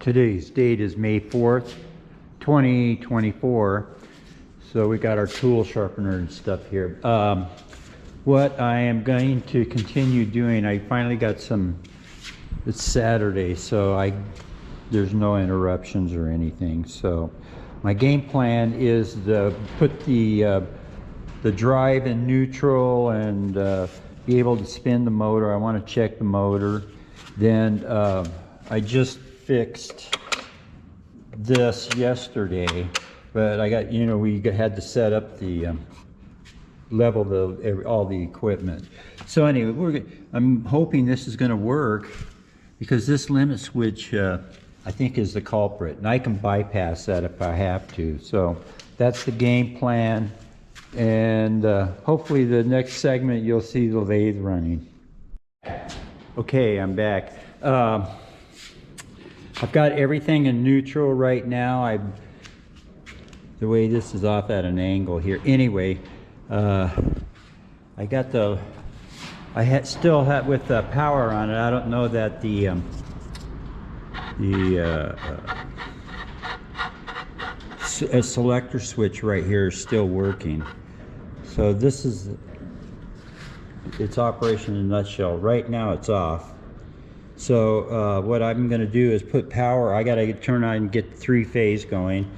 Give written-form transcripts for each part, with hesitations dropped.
Today's date is May 4th, 2024. So we got our tool sharpener and stuff here. What I am going to continue doing, I finally got some, it's Saturday, so there's no interruptions or anything. So my game plan is to put the drive in neutral and be able to spin the motor. I want to check the motor. Then I just fixed this yesterday, but I got, we had to set up the level all the equipment. So anyway, I'm hoping this is going to work, because this limit switch I think is the culprit, and I can bypass that if I have to. So that's the game plan, and hopefully the next segment you'll see the lathe running. Okay, I'm back. I've got everything in neutral right now. The way this is off at an angle here. Anyway, I got still have with the power on it. I don't know that the selector switch right here is still working. So this is its operation in a nutshell. Right now it's off. So what I'm going to do is put power. I got to turn on and get 3-phase going.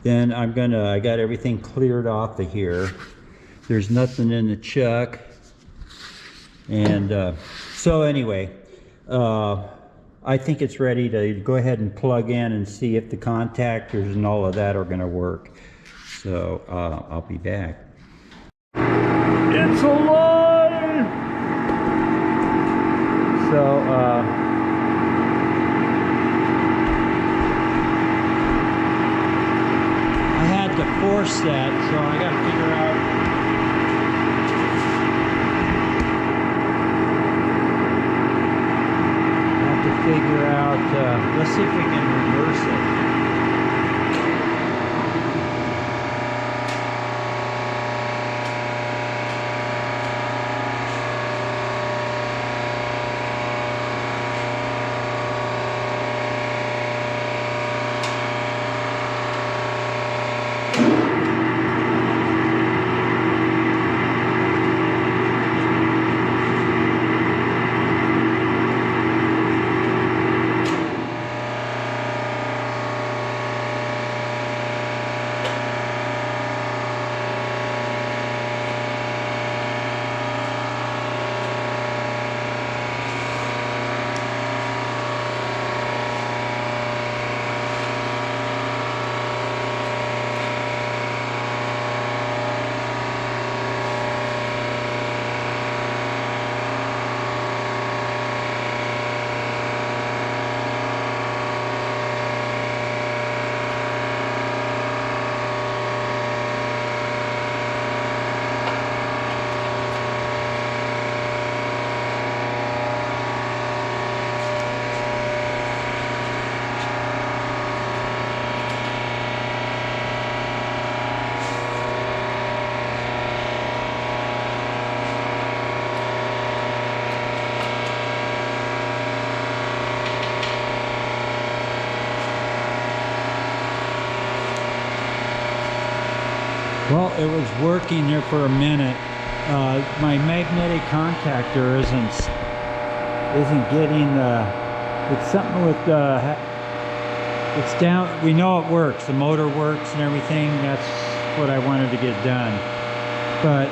Then I got everything cleared off of here. There's nothing in the chuck. And so anyway, I think it's ready to go ahead and plug in and see if the contactors and all of that are going to work. So I'll be back. It's alive! So I had to force that, so I got to figure out let's see if we can reverse it. Well, it was working there for a minute. My magnetic contactor isn't getting it's something with it's down. We know it works. The motor works and everything. That's what I wanted to get done. But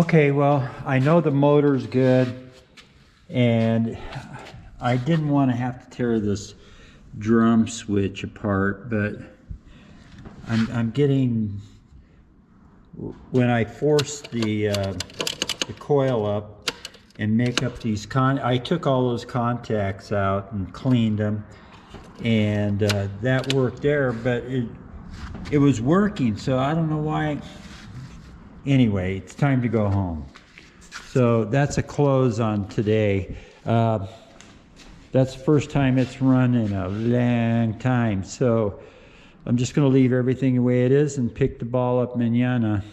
Okay, well, I know the motor's good, and I didn't want to have to tear this drum switch apart, but I'm getting, when I force the coil up and make up these I took all those contacts out and cleaned them, and that worked there, but it was working, so I don't know why. Anyway, it's time to go home. So that's a close on today. That's the first time it's run in a long time. So I'm just going to leave everything the way it is and pick the ball up mañana.